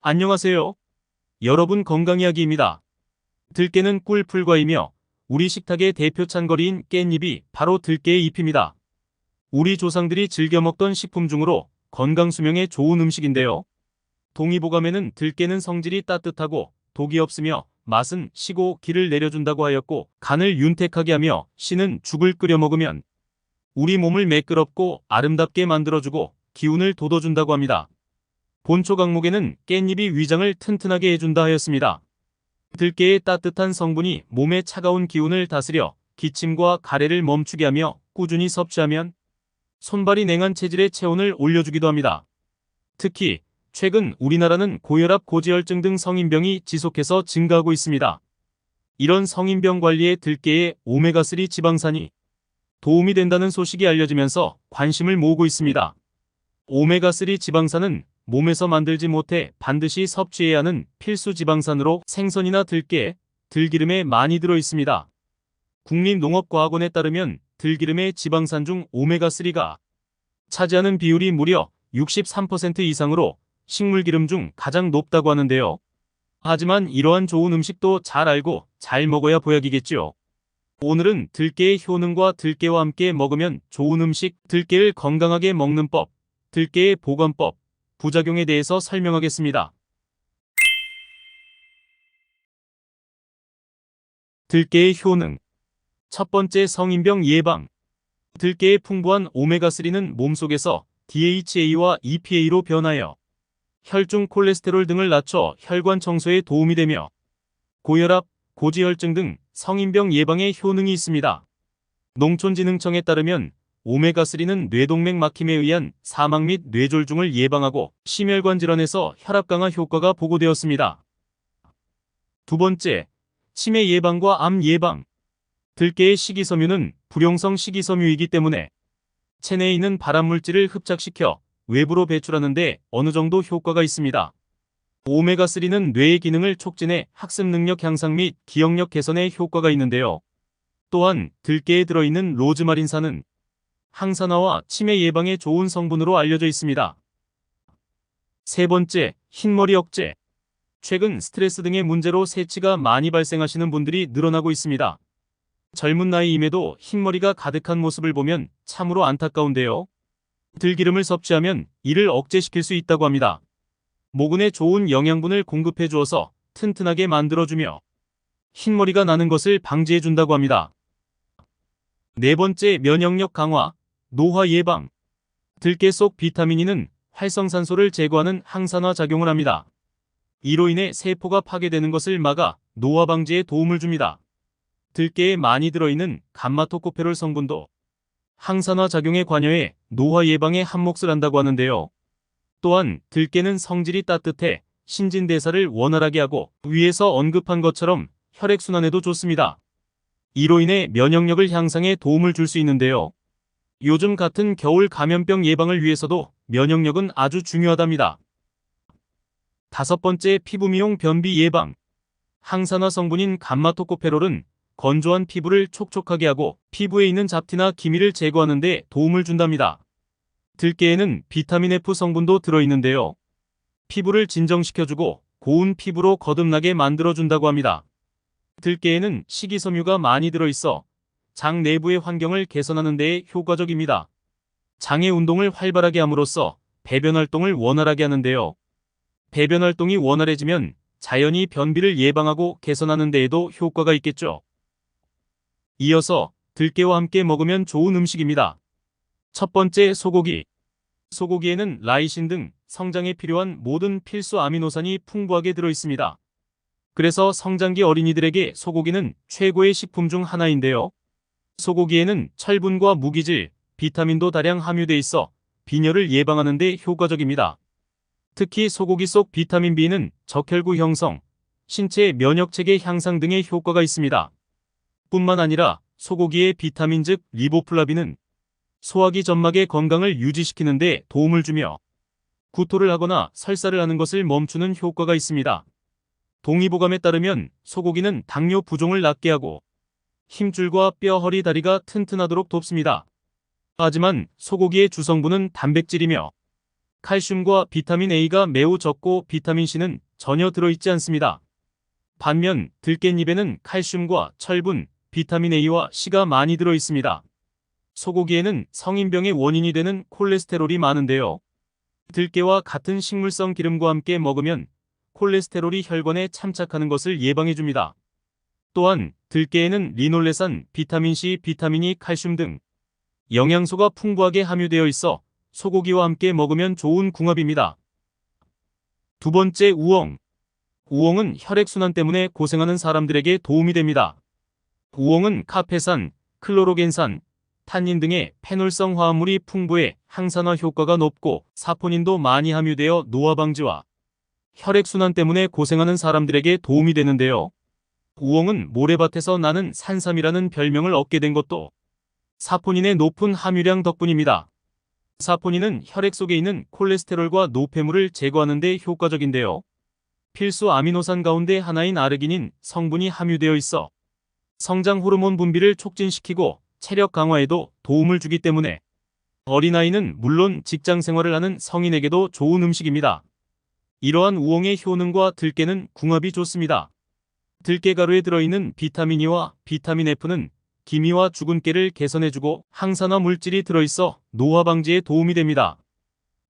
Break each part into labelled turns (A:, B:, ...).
A: 안녕하세요. 여러분 건강이야기입니다. 들깨는 꿀풀과이며 우리 식탁의 대표 찬거리인 깻잎이 바로 들깨의 잎입니다. 우리 조상들이 즐겨 먹던 식품 중으로 건강 수명에 좋은 음식인데요. 동의보감에는 들깨는 성질이 따뜻하고 독이 없으며 맛은 시고 기를 내려준다고 하였고, 간을 윤택하게 하며 씨는 죽을 끓여 먹으면 우리 몸을 매끄럽고 아름답게 만들어주고 기운을 돋워준다고 합니다. 본초 강목에는 깻잎이 위장을 튼튼하게 해준다 하였습니다. 들깨의 따뜻한 성분이 몸의 차가운 기운을 다스려 기침과 가래를 멈추게 하며 꾸준히 섭취하면 손발이 냉한 체질의 체온을 올려주기도 합니다. 특히 최근 우리나라는 고혈압, 고지혈증 등 성인병이 지속해서 증가하고 있습니다. 이런 성인병 관리에 들깨의 오메가3 지방산이 도움이 된다는 소식이 알려지면서 관심을 모으고 있습니다. 오메가3 지방산은 몸에서 만들지 못해 반드시 섭취해야 하는 필수 지방산으로 생선이나 들깨, 들기름에 많이 들어 있습니다. 국립농업과학원에 따르면 들기름의 지방산 중 오메가3가 차지하는 비율이 무려 63% 이상으로 식물기름 중 가장 높다고 하는데요. 하지만 이러한 좋은 음식도 잘 알고 잘 먹어야 보약이겠지요. 오늘은 들깨의 효능과 들깨와 함께 먹으면 좋은 음식, 들깨를 건강하게 먹는 법, 들깨의 보관법, 부작용에 대해서 설명하겠습니다. 들깨의 효능. 첫 번째, 성인병 예방. 들깨의 풍부한 오메가3는 몸속에서 DHA와 EPA로 변하여 혈중 콜레스테롤 등을 낮춰 혈관 청소에 도움이 되며 고혈압, 고지혈증 등 성인병 예방에 효능이 있습니다. 농촌진흥청에 따르면 오메가3는 뇌동맥 막힘에 의한 사망 및 뇌졸중을 예방하고 심혈관 질환에서 혈압 강화 효과가 보고되었습니다. 두 번째, 치매 예방과 암 예방. 들깨의 식이섬유는 불용성 식이섬유이기 때문에 체내에 있는 발암물질을 흡착시켜 외부로 배출하는 데 어느 정도 효과가 있습니다. 오메가3는 뇌의 기능을 촉진해 학습 능력 향상 및 기억력 개선에 효과가 있는데요. 또한 들깨에 들어있는 로즈마린산은 항산화와 치매 예방에 좋은 성분으로 알려져 있습니다. 세 번째, 흰머리 억제. 최근 스트레스 등의 문제로 새치가 많이 발생하시는 분들이 늘어나고 있습니다. 젊은 나이임에도 흰머리가 가득한 모습을 보면 참으로 안타까운데요. 들기름을 섭취하면 이를 억제시킬 수 있다고 합니다. 모근에 좋은 영양분을 공급해 주어서 튼튼하게 만들어주며 흰머리가 나는 것을 방지해 준다고 합니다. 네 번째, 면역력 강화, 노화 예방. 들깨 속 비타민 E는 활성산소를 제거하는 항산화 작용을 합니다. 이로 인해 세포가 파괴되는 것을 막아 노화 방지에 도움을 줍니다. 들깨에 많이 들어있는 감마토코페롤 성분도 항산화 작용에 관여해 노화 예방에 한몫을 한다고 하는데요. 또한 들깨는 성질이 따뜻해 신진대사를 원활하게 하고 위에서 언급한 것처럼 혈액순환에도 좋습니다. 이로 인해 면역력을 향상에 도움을 줄 수 있는데요. 요즘 같은 겨울 감염병 예방을 위해서도 면역력은 아주 중요하답니다. 다섯 번째, 피부 미용 변비 예방. 항산화 성분인 감마토코페롤은 건조한 피부를 촉촉하게 하고 피부에 있는 잡티나 기미를 제거하는 데 도움을 준답니다. 들깨에는 비타민 F 성분도 들어있는데요. 피부를 진정시켜주고 고운 피부로 거듭나게 만들어준다고 합니다. 들깨에는 식이섬유가 많이 들어있어 장 내부의 환경을 개선하는 데에 효과적입니다. 장의 운동을 활발하게 함으로써 배변 활동을 원활하게 하는데요. 배변 활동이 원활해지면 자연히 변비를 예방하고 개선하는 데에도 효과가 있겠죠. 이어서 들깨와 함께 먹으면 좋은 음식입니다. 첫 번째, 소고기. 소고기에는 라이신 등 성장에 필요한 모든 필수 아미노산이 풍부하게 들어있습니다. 그래서 성장기 어린이들에게 소고기는 최고의 식품 중 하나인데요. 소고기에는 철분과 무기질, 비타민도 다량 함유돼 있어 빈혈을 예방하는 데 효과적입니다. 특히 소고기 속 비타민 B는 적혈구 형성, 신체 면역체계 향상 등의 효과가 있습니다. 뿐만 아니라 소고기의 비타민 즉 리보플라빈은 소화기 점막의 건강을 유지시키는 데 도움을 주며 구토를 하거나 설사를 하는 것을 멈추는 효과가 있습니다. 동의보감에 따르면 소고기는 당뇨 부종을 낫게 하고 힘줄과 뼈, 허리, 다리가 튼튼하도록 돕습니다. 하지만 소고기의 주성분은 단백질이며 칼슘과 비타민 A가 매우 적고 비타민 C는 전혀 들어있지 않습니다. 반면 들깻잎에는 칼슘과 철분, 비타민 A와 C가 많이 들어있습니다. 소고기에는 성인병의 원인이 되는 콜레스테롤이 많은데요. 들깨와 같은 식물성 기름과 함께 먹으면 콜레스테롤이 혈관에 참착하는 것을 예방해줍니다. 또한 들깨에는 리놀레산, 비타민C, 비타민E, 칼슘 등 영양소가 풍부하게 함유되어 있어 소고기와 함께 먹으면 좋은 궁합입니다. 두 번째, 우엉. 우엉은 혈액순환 때문에 고생하는 사람들에게 도움이 됩니다. 우엉은 카페산, 클로로겐산, 탄닌 등의 페놀성 화합물이 풍부해 항산화 효과가 높고 사포닌도 많이 함유되어 노화 방지와 혈액순환 때문에 고생하는 사람들에게 도움이 되는데요. 우엉은 모래밭에서 나는 산삼이라는 별명을 얻게 된 것도 사포닌의 높은 함유량 덕분입니다. 사포닌은 혈액 속에 있는 콜레스테롤과 노폐물을 제거하는 데 효과적인데요. 필수 아미노산 가운데 하나인 아르기닌 성분이 함유되어 있어 성장 호르몬 분비를 촉진시키고 체력 강화에도 도움을 주기 때문에 어린아이는 물론 직장 생활을 하는 성인에게도 좋은 음식입니다. 이러한 우엉의 효능과 들깨는 궁합이 좋습니다. 들깨 가루에 들어있는 비타민 E와 비타민 F는 기미와 주근깨를 개선해주고 항산화 물질이 들어있어 노화 방지에 도움이 됩니다.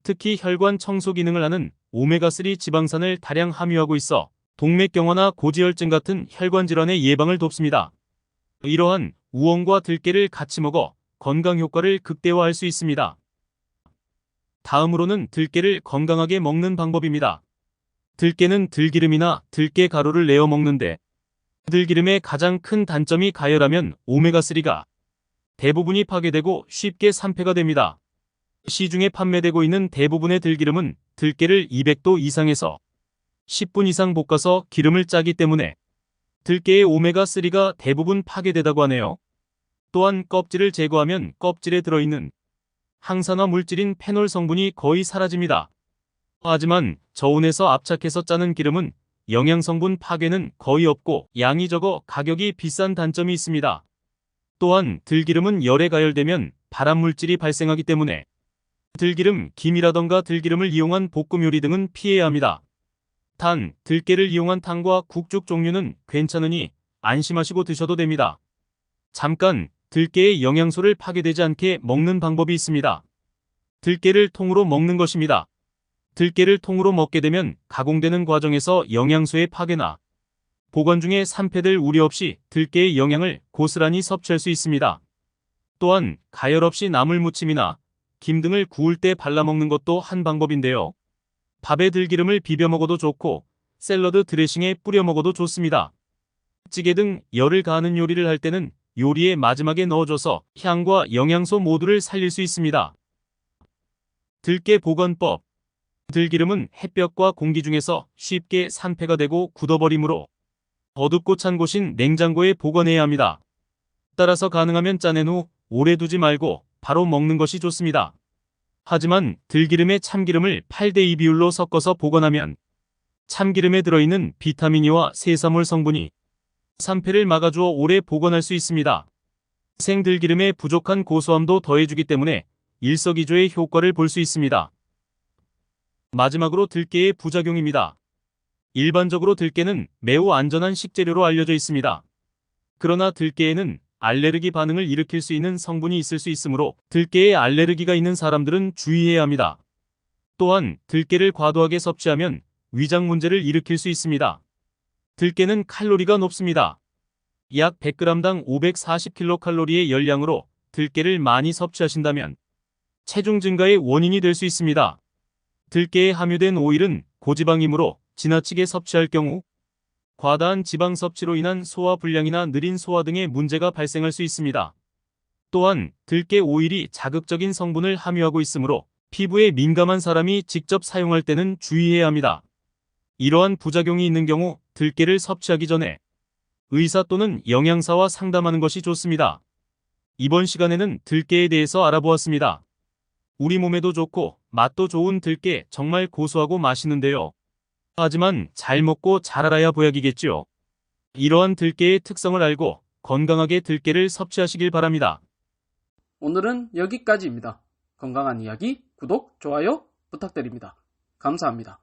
A: 특히 혈관 청소 기능을 하는 오메가3 지방산을 다량 함유하고 있어 동맥경화나 고지혈증 같은 혈관 질환의 예방을 돕습니다. 이러한 우엉과 들깨를 같이 먹어 건강 효과를 극대화할 수 있습니다. 다음으로는 들깨를 건강하게 먹는 방법입니다. 들깨는 들기름이나 들깨 가루를 내어 먹는데 들기름의 가장 큰 단점이 가열하면 오메가3가 대부분이 파괴되고 쉽게 산패가 됩니다. 시중에 판매되고 있는 대부분의 들기름은 들깨를 200도 이상에서 10분 이상 볶아서 기름을 짜기 때문에 들깨의 오메가3가 대부분 파괴되다고 하네요. 또한 껍질을 제거하면 껍질에 들어있는 항산화 물질인 페놀 성분이 거의 사라집니다. 하지만 저온에서 압착해서 짜는 기름은 영양성분 파괴는 거의 없고 양이 적어 가격이 비싼 단점이 있습니다. 또한 들기름은 열에 가열되면 발암물질이 발생하기 때문에 들기름, 김이라던가 들기름을 이용한 볶음 요리 등은 피해야 합니다. 단, 들깨를 이용한 탕과 국죽 종류는 괜찮으니 안심하시고 드셔도 됩니다. 잠깐, 들깨의 영양소를 파괴되지 않게 먹는 방법이 있습니다. 들깨를 통으로 먹는 것입니다. 들깨를 통으로 먹게 되면 가공되는 과정에서 영양소의 파괴나 보관 중에 산패될 우려 없이 들깨의 영양을 고스란히 섭취할 수 있습니다. 또한 가열 없이 나물 무침이나 김 등을 구울 때 발라 먹는 것도 한 방법인데요. 밥에 들기름을 비벼 먹어도 좋고 샐러드 드레싱에 뿌려 먹어도 좋습니다. 찌개 등 열을 가하는 요리를 할 때는 요리의 마지막에 넣어줘서 향과 영양소 모두를 살릴 수 있습니다. 들깨 보관법. 들기름은 햇볕과 공기 중에서 쉽게 산패가 되고 굳어버리므로 어둡고 찬 곳인 냉장고에 보관해야 합니다. 따라서 가능하면 짜낸 후 오래 두지 말고 바로 먹는 것이 좋습니다. 하지만 들기름에 참기름을 8:2 비율로 섞어서 보관하면 참기름에 들어있는 비타민E와 세사물 성분이 산패를 막아주어 오래 보관할 수 있습니다. 생들기름의 부족한 고소함도 더해주기 때문에 일석이조의 효과를 볼 수 있습니다. 마지막으로 들깨의 부작용입니다. 일반적으로 들깨는 매우 안전한 식재료로 알려져 있습니다. 그러나 들깨에는 알레르기 반응을 일으킬 수 있는 성분이 있을 수 있으므로 들깨에 알레르기가 있는 사람들은 주의해야 합니다. 또한 들깨를 과도하게 섭취하면 위장 문제를 일으킬 수 있습니다. 들깨는 칼로리가 높습니다. 약 100g당 540kcal의 열량으로 들깨를 많이 섭취하신다면 체중 증가의 원인이 될 수 있습니다. 들깨에 함유된 오일은 고지방이므로 지나치게 섭취할 경우 과다한 지방 섭취로 인한 소화 불량이나 느린 소화 등의 문제가 발생할 수 있습니다. 또한 들깨 오일이 자극적인 성분을 함유하고 있으므로 피부에 민감한 사람이 직접 사용할 때는 주의해야 합니다. 이러한 부작용이 있는 경우 들깨를 섭취하기 전에 의사 또는 영양사와 상담하는 것이 좋습니다. 이번 시간에는 들깨에 대해서 알아보았습니다. 우리 몸에도 좋고 맛도 좋은 들깨 정말 고소하고 맛있는데요. 하지만 잘 먹고 잘 알아야 보약이겠지요. 이러한 들깨의 특성을 알고 건강하게 들깨를 섭취하시길 바랍니다.
B: 오늘은 여기까지입니다. 건강한 이야기 구독, 좋아요 부탁드립니다. 감사합니다.